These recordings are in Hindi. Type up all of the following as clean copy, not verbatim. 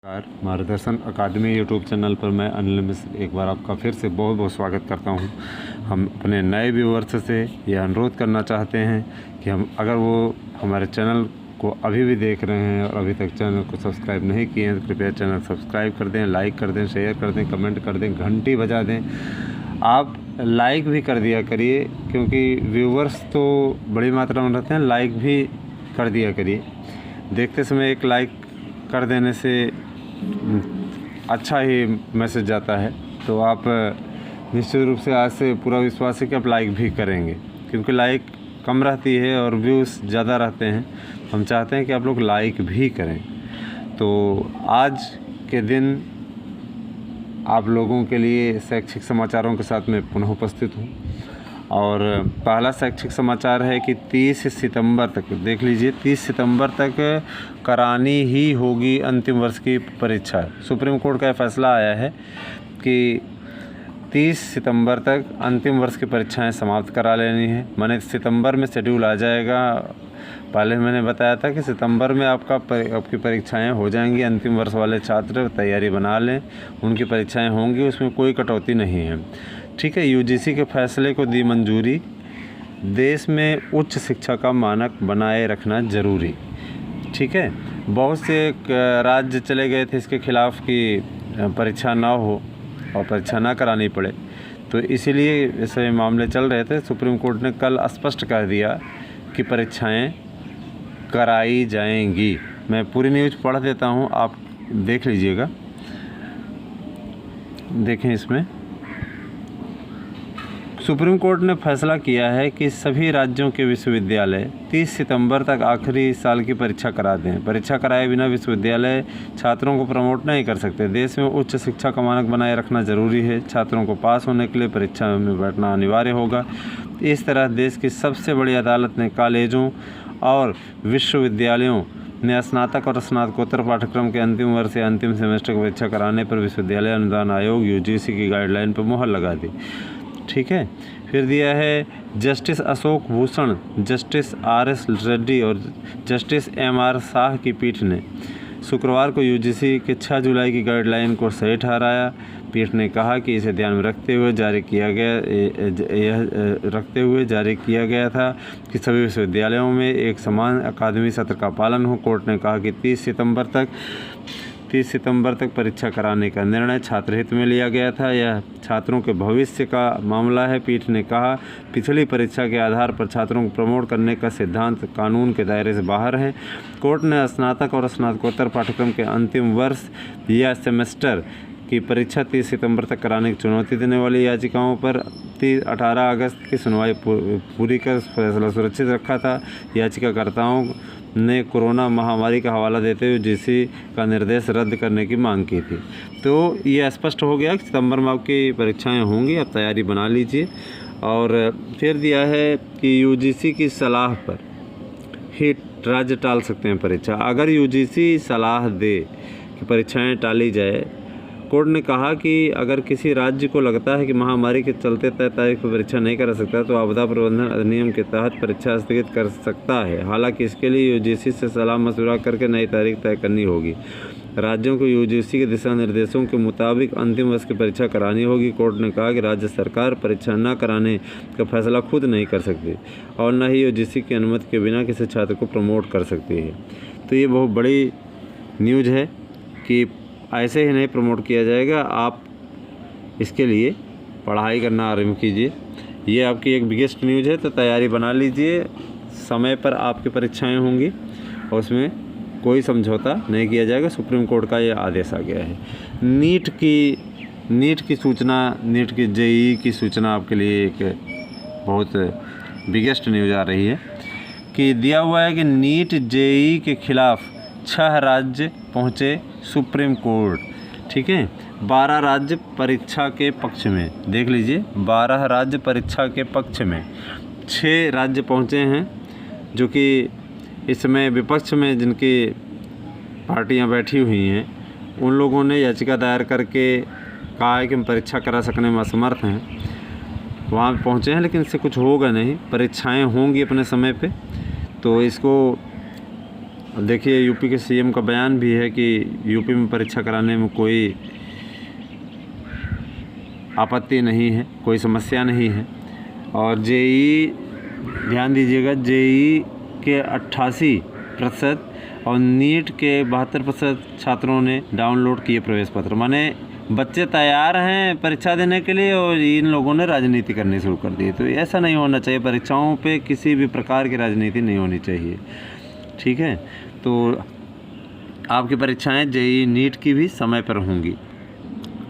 मार्गदर्शन अकादमी यूट्यूब चैनल पर मैं अनिल मिश्र एक बार आपका फिर से बहुत बहुत स्वागत करता हूं। हम अपने नए व्यूअर्स से यह अनुरोध करना चाहते हैं कि हम अगर वो हमारे चैनल को अभी भी देख रहे हैं और अभी तक चैनल को सब्सक्राइब नहीं किए हैं तो कृपया चैनल सब्सक्राइब कर दें, लाइक कर दें, शेयर कर दें, कमेंट कर दें, घंटी बजा दें। आप लाइक भी कर दिया करिए क्योंकि व्यूअर्स तो बड़ी मात्रा में रहते हैं, लाइक भी कर दिया करिए। देखते समय एक लाइक कर देने से अच्छा ही मैसेज जाता है, तो आप निश्चित रूप से आज से पूरा विश्वास है कि आप लाइक भी करेंगे क्योंकि लाइक कम रहती है और व्यूज़ ज़्यादा रहते हैं। हम चाहते हैं कि आप लोग लाइक भी करें। तो आज के दिन आप लोगों के लिए शैक्षिक समाचारों के साथ मैं पुनः उपस्थित हूँ और पहला शैक्षिक समाचार है कि 30 सितंबर तक देख लीजिए, 30 सितंबर तक करानी ही होगी अंतिम वर्ष की परीक्षा। सुप्रीम कोर्ट का फैसला आया है कि 30 सितंबर तक अंतिम वर्ष की परीक्षाएं समाप्त करा लेनी है। माने सितंबर में शेड्यूल आ जाएगा। पहले मैंने बताया था कि सितंबर में आपकी परीक्षाएं हो जाएंगी। अंतिम वर्ष वाले छात्र तैयारी बना लें, उनकी परीक्षाएं होंगी, उसमें कोई कटौती नहीं है। ठीक है। यूजीसी के फैसले को दी मंजूरी। देश में उच्च शिक्षा का मानक बनाए रखना जरूरी। ठीक है। बहुत से राज्य चले गए थे इसके खिलाफ कि परीक्षा ना हो और परीक्षा ना करानी पड़े, तो इसीलिए ऐसे मामले चल रहे थे। सुप्रीम कोर्ट ने कल स्पष्ट कर दिया कि परीक्षाएं कराई जाएंगी। मैं पूरी न्यूज़ पढ़ देता हूं, आप देख लीजिएगा। देखें, इसमें सुप्रीम कोर्ट ने फैसला किया है कि सभी राज्यों के विश्वविद्यालय 30 सितंबर तक आखिरी साल की परीक्षा करा दें। परीक्षा कराए बिना विश्वविद्यालय छात्रों को प्रमोट नहीं कर सकते। देश में उच्च शिक्षा का मानक बनाए रखना जरूरी है। छात्रों को पास होने के लिए परीक्षा में बैठना अनिवार्य होगा। इस तरह देश की सबसे बड़ी अदालत ने कॉलेजों और विश्वविद्यालयों ने स्नातक और स्नातकोत्तर पाठ्यक्रम के अंतिम वर्ष या अंतिम सेमेस्टर की परीक्षा कराने पर विश्वविद्यालय अनुदान आयोग यूजीसी की गाइडलाइन पर मुहर लगा दी। ठीक है। फिर दिया है justice Ashok Bhushan, justice RS. Reddy और जस्टिस एम.आर. शाह की पीठ ने शुक्रवार को यूजीसी के 6 जुलाई की गाइडलाइन को सही ठहराया। पीठ ने कहा कि इसे ध्यान में रखते हुए जारी किया गया था कि सभी विश्वविद्यालयों में एक समान अकादमी सत्र का पालन हो। कोर्ट ने कहा कि 30 सितंबर तक परीक्षा कराने का निर्णय छात्र हित में लिया गया था। यह छात्रों के भविष्य का मामला है। पीठ ने कहा, पिछली परीक्षा के आधार पर छात्रों को प्रमोट करने का सिद्धांत कानून के दायरे से बाहर है। कोर्ट ने स्नातक और स्नातकोत्तर पाठ्यक्रम के अंतिम वर्ष या सेमेस्टर की परीक्षा 30 सितंबर तक कराने की चुनौती देने वाली याचिकाओं पर 18 अगस्त की सुनवाई पूरी कर फैसला सुरक्षित रखा था। याचिकाकर्ताओं ने कोरोना महामारी का हवाला देते हुए यूजीसी का निर्देश रद्द करने की मांग की थी। तो ये स्पष्ट हो गया कि सितंबर में आपकी परीक्षाएं होंगी, आप तैयारी बना लीजिए। और फिर दिया है कि यूजीसी की सलाह पर ही राज्य टाल सकते हैं परीक्षा। अगर यूजीसी सलाह दे कि परीक्षाएं टाली जाए, कोर्ट ने कहा कि अगर किसी राज्य को लगता है कि महामारी के चलते तय तारीख पर परीक्षा नहीं करा सकता तो आपदा प्रबंधन अधिनियम के तहत परीक्षा स्थगित कर सकता है। हालांकि इसके लिए यूजीसी से सलाह मशवरा करके नई तारीख तय करनी होगी। राज्यों को यूजीसी के दिशा निर्देशों के मुताबिक अंतिम वर्ष की परीक्षा करानी होगी। कोर्ट ने कहा कि राज्य सरकार परीक्षा न कराने का फैसला खुद नहीं कर सकती और न ही यूजीसी की अनुमति के बिना किसी छात्र को प्रमोट कर सकती है। तो ये बहुत बड़ी न्यूज़ है कि ऐसे ही नहीं प्रमोट किया जाएगा। आप इसके लिए पढ़ाई करना आरंभ कीजिए। ये आपकी एक बिगेस्ट न्यूज़ है, तो तैयारी बना लीजिए। समय पर आपकी परीक्षाएं होंगी और उसमें कोई समझौता नहीं किया जाएगा। सुप्रीम कोर्ट का ये आदेश आ गया है। नीट की सूचना, नीट की जेईई की सूचना आपके लिए एक बहुत बिगेस्ट न्यूज़ आ रही है कि दिया हुआ है कि नीट जेईई के खिलाफ 6 राज्य पहुँचे सुप्रीम कोर्ट। ठीक है। 12 राज्य परीक्षा के पक्ष में, देख लीजिए, 12 राज्य परीक्षा के पक्ष में, 6 राज्य पहुंचे हैं जो कि इस समय विपक्ष में जिनकी पार्टियां बैठी हुई हैं उन लोगों ने याचिका दायर करके कहा है कि हम परीक्षा करा सकने में असमर्थ हैं। वहाँ पहुँचे हैं लेकिन इससे कुछ होगा नहीं। परीक्षाएं होंगी अपने समय पे, तो इसको अब देखिए यूपी के सीएम का बयान भी है कि यूपी में परीक्षा कराने में कोई आपत्ति नहीं है, कोई समस्या नहीं है। और जेई ध्यान दीजिएगा, जेई के 88% और नीट के 72% छात्रों ने डाउनलोड किए प्रवेश पत्र। माने बच्चे तैयार हैं परीक्षा देने के लिए और इन लोगों ने राजनीति करनी शुरू कर दी। तो ऐसा नहीं होना चाहिए, परीक्षाओं पे किसी भी प्रकार की राजनीति नहीं होनी चाहिए, ठीक है। तो आपकी परीक्षाएं जेई नीट की भी समय पर होंगी।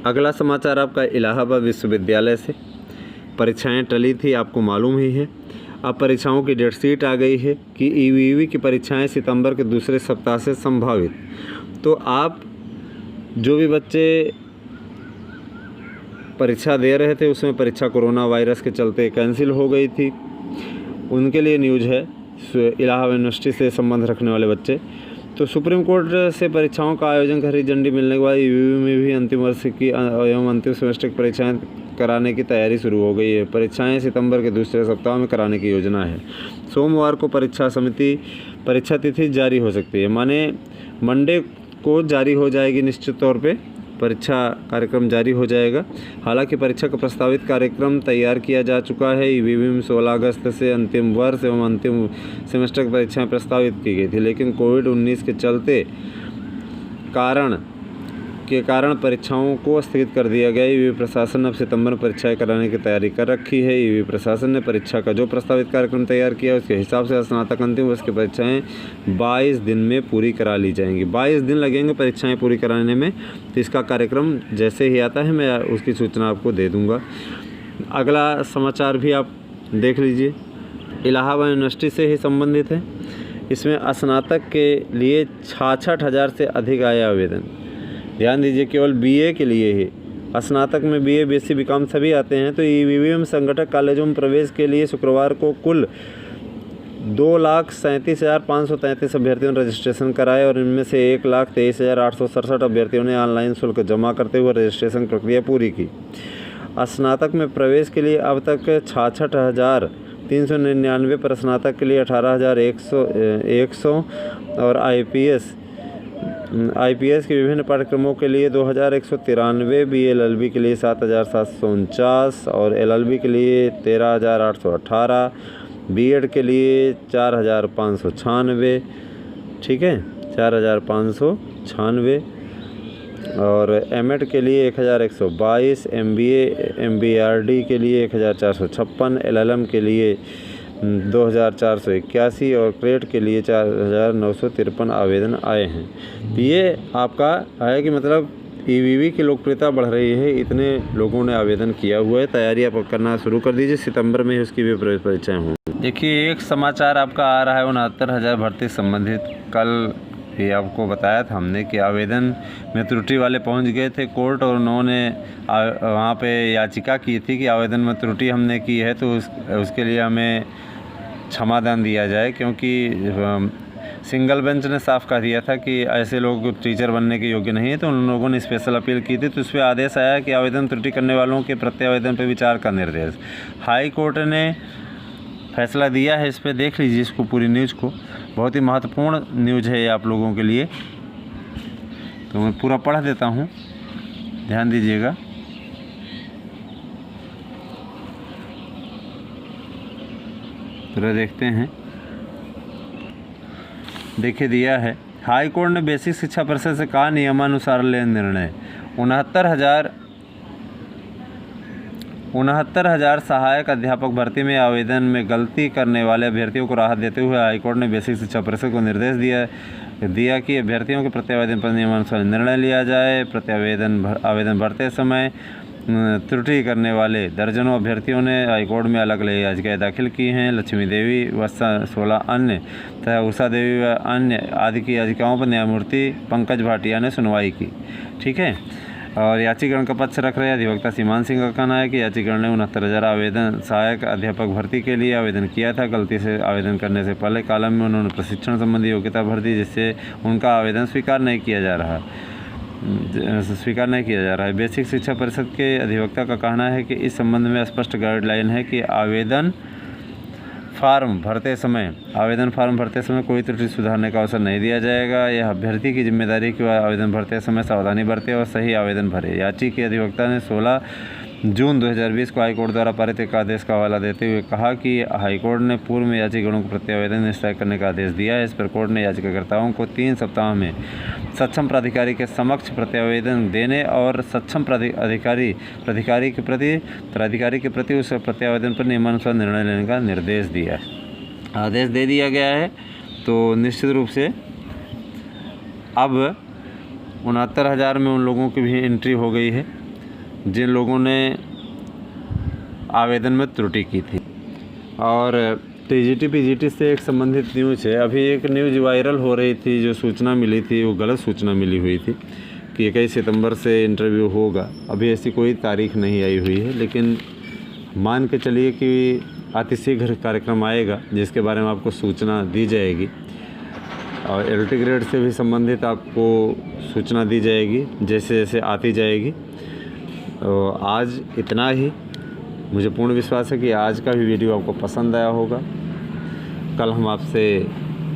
अगला समाचार आपका इलाहाबाद विश्वविद्यालय से। परीक्षाएं टली थी, आपको मालूम ही है। अब परीक्षाओं की डेट शीट आ गई है कि ईवीवी की परीक्षाएं सितंबर के दूसरे सप्ताह से संभावित। तो आप जो भी बच्चे परीक्षा दे रहे थे उसमें परीक्षा कोरोना वायरस के चलते कैंसिल हो गई थी, उनके लिए न्यूज़ है। इलाहाबाद यूनिवर्सिटी से संबंध रखने वाले बच्चे, तो सुप्रीम कोर्ट से परीक्षाओं का आयोजन हरी झंडी मिलने के बाद ईवीवी में भी अंतिम वर्ष की एवं अंतिम सेमेस्टर की परीक्षाएं कराने की तैयारी शुरू हो गई है। परीक्षाएं सितंबर के दूसरे सप्ताह में कराने की योजना है। सोमवार को परीक्षा समिति परीक्षा तिथि जारी हो सकती है, माने मंडे को जारी हो जाएगी, निश्चित तौर पे परीक्षा कार्यक्रम जारी हो जाएगा। हालांकि परीक्षा का प्रस्तावित कार्यक्रम तैयार किया जा चुका है। ईवीवी में 16 अगस्त से अंतिम वर्ष एवं अंतिम सेमेस्टर की परीक्षाएं प्रस्तावित की गई थी, लेकिन कोविड-19 के चलते कारण परीक्षाओं को स्थगित कर दिया गया। ईवीवी प्रशासन अब सितंबर में परीक्षाएं कराने की तैयारी कर रखी है। ईवीवी प्रशासन ने परीक्षा का जो प्रस्तावित कार्यक्रम तैयार किया उसके हिसाब से स्नातक अंतिम वर्ष की परीक्षाएं 22 दिन में पूरी करा ली जाएंगी। 22 दिन लगेंगे परीक्षाएं पूरी कराने में। तो इसका कार्यक्रम जैसे ही आता है मैं उसकी सूचना आपको दे दूँगा। अगला समाचार भी आप देख लीजिए, इलाहाबाद यूनिवर्सिटी से ही संबंधित है। इसमें स्नातक के लिए 66,000 से अधिक आए आवेदन। ध्यान दीजिए, केवल बीए के लिए ही। स्नातक में बीए, बीएससी, बीकॉम सभी आते हैं। तो ईवीवी में संगठक कॉलेजों में प्रवेश के लिए शुक्रवार को कुल 2,37,533 अभ्यर्थियों ने रजिस्ट्रेशन कराए और इनमें से 1,23,867 अभ्यर्थियों ने ऑनलाइन शुल्क जमा करते हुए रजिस्ट्रेशन प्रक्रिया पूरी की। स्नातक में प्रवेश के लिए अब तक 66,399 पर स्नातक के लिए 18,100 और आईपीएस के विभिन्न पाठ्यक्रमों के लिए 2,193, बीएलएलबी के लिए 7,749 और एलएलबी के लिए 13,818, बीएड के लिए 4,596, ठीक है, 4,596 और एमएड के लिए 1,122, एमबीए एमबीआरडी के लिए 1,456, एलएलएम के लिए 2,481 और क्रेट के लिए 4,953 आवेदन आए हैं। तो ये आपका है कि मतलब ईवीवी की लोकप्रियता बढ़ रही है, इतने लोगों ने आवेदन किया हुआ है। तैयारी आप करना शुरू कर दीजिए, सितंबर में ही उसकी भी प्रवेश परीक्षाएँ होंगी। देखिए एक समाचार आपका आ रहा है 69,000 भर्ती संबंधित। कल ये आपको बताया था हमने कि आवेदन में त्रुटि वाले पहुंच गए थे कोर्ट और उन्होंने वहाँ पे याचिका की थी कि आवेदन में त्रुटि हमने की है तो उसके लिए हमें क्षमादान दिया जाए, क्योंकि सिंगल बेंच ने साफ कह दिया था कि ऐसे लोग टीचर बनने के योग्य नहीं है। तो उन लोगों ने स्पेशल अपील की थी, तो उस पर आदेश आया कि आवेदन त्रुटि करने वालों के प्रत्यावेदन पर विचार का निर्देश। हाई कोर्ट ने फैसला दिया है इस पर, देख लीजिए इसको, पूरी न्यूज़ को। बहुत ही महत्वपूर्ण न्यूज़ है ये आप लोगों के लिए, तो मैं पूरा पढ़ देता हूँ, ध्यान दीजिएगा। पूरा देखते हैं। देखिए दिया है, हाई कोर्ट ने बेसिक शिक्षा परिषद से कहा नियमानुसार ले निर्णय। 69,000 सहायक अध्यापक भर्ती में आवेदन में गलती करने वाले अभ्यर्थियों को राहत देते हुए हाईकोर्ट ने बेसिक शिक्षा परिषद को निर्देश दिया कि अभ्यर्थियों के प्रत्यावेदन पर नियमानुसार निर्णय लिया जाए। आवेदन भरते समय त्रुटि करने वाले दर्जनों अभ्यर्थियों ने हाईकोर्ट में अलग अलग याचिकाएं दाखिल की हैं। लक्ष्मी देवी व 16 अन्य तथा उषा देवी व अन्य आदि की याचिकाओं पर न्यायमूर्ति पंकज भाटिया ने सुनवाई की, ठीक है। और याचिकरण का पक्ष रख रहे अधिवक्ता सीमान सिंह का कहना है कि याचिकरण ने 69,000 आवेदन सहायक अध्यापक भर्ती के लिए आवेदन किया था। गलती से आवेदन करने से पहले कॉलम में उन्होंने प्रशिक्षण संबंधी योग्यता भर दी, जिससे उनका आवेदन स्वीकार नहीं किया जा रहा है। बेसिक शिक्षा परिषद के अधिवक्ता का कहना है कि इस संबंध में स्पष्ट गाइडलाइन है कि आवेदन आवेदन फार्म भरते समय कोई त्रुटि सुधारने का अवसर नहीं दिया जाएगा। यह अभ्यर्थी की जिम्मेदारी कि वह आवेदन भरते समय सावधानी बरते और सही आवेदन भरे। याची के अधिवक्ता ने 16 जून 2020 को हाईकोर्ट द्वारा पारित एक आदेश का हवाला देते हुए कहा कि हाईकोर्ट ने पूर्व में याचिकाओं को प्रत्यावेदन निस्तारित करने का आदेश दिया है। इस पर कोर्ट ने याचिकाकर्ताओं को 3 सप्ताह में सक्षम प्राधिकारी के समक्ष प्रत्यावेदन देने और सक्षम प्राधिकारी के प्रति उस प्रत्यावेदन पर नियमानुसार निर्णय लेने का निर्देश दिया है। आदेश दे दिया गया है, तो निश्चित रूप से अब 69,000 में उन लोगों की भी एंट्री हो गई है जिन लोगों ने आवेदन में त्रुटि की थी। और टीजीटी पीजीटी से एक संबंधित न्यूज़ है। अभी एक न्यूज़ वायरल हो रही थी, जो सूचना मिली थी वो गलत सूचना मिली हुई थी कि 21 सितंबर से इंटरव्यू होगा। अभी ऐसी कोई तारीख नहीं आई हुई है, लेकिन मान के चलिए कि अतिशीघ्र कार्यक्रम आएगा जिसके बारे में आपको सूचना दी जाएगी और LT ग्रेड से भी संबंधित आपको सूचना दी जाएगी जैसे जैसे आती जाएगी। तो आज इतना ही। मुझे पूर्ण विश्वास है कि आज का भी वीडियो आपको पसंद आया होगा। कल हम आपसे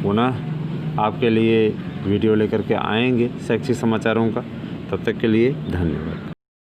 पुनः आपके लिए वीडियो लेकर के आएंगे शैक्षिक समाचारों का। तब तक के लिए धन्यवाद।